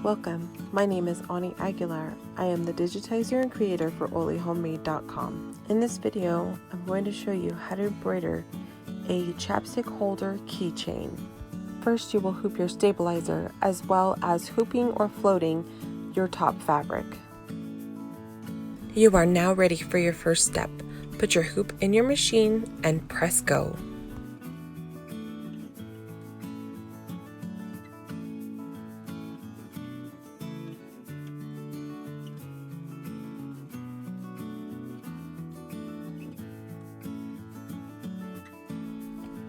Welcome, my name is Ani Aguilar. I am the digitizer and creator for olyhomemade.com. In this video, I'm going to show you how to embroider a chapstick holder keychain. First, you will hoop your stabilizer as well as hooping or floating your top fabric. You are now ready for your first step. Put your hoop in your machine and press go.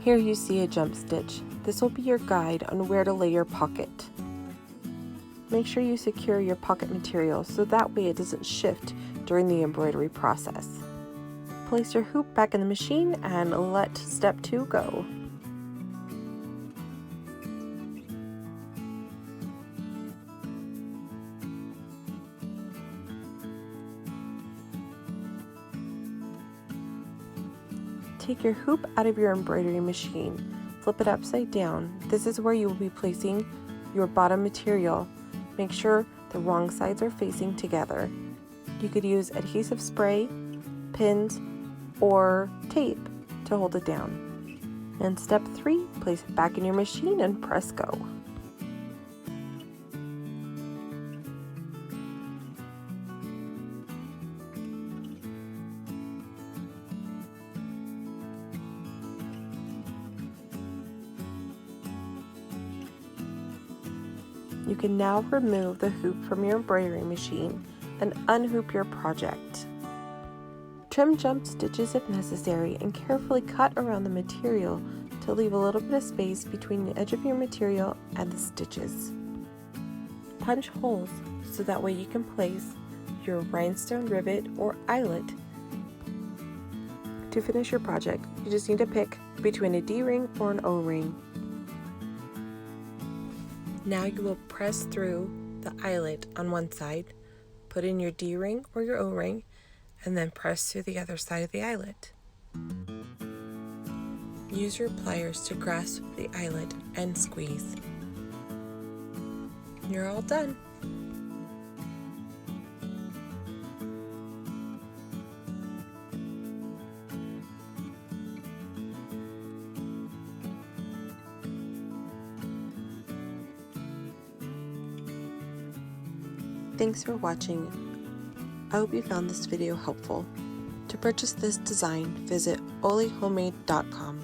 Here you see a jump stitch. This will be your guide on where to lay your pocket. Make sure you secure your pocket material so that way it doesn't shift during the embroidery process. Place your hoop back in the machine and let step 2 go. Take your hoop out of your embroidery machine, flip it upside down. This is where you will be placing your bottom material. Make sure the wrong sides are facing together. You could use adhesive spray, pins, or tape to hold it down. And step 3, place it back in your machine and press go. You can now remove the hoop from your embroidery machine and unhoop your project. Trim jump stitches if necessary and carefully cut around the material to leave a little bit of space between the edge of your material and the stitches. Punch holes so that way you can place your rhinestone rivet or eyelet. To finish your project, you just need to pick between a D-ring or an O-ring. Now you will press through the eyelet on one side, put in your D-ring or your O-ring, and then press through the other side of the eyelet. Use your pliers to grasp the eyelet and squeeze. You're all done. Thanks for watching. I hope you found this video helpful. To purchase this design, visit olyhomemade.com.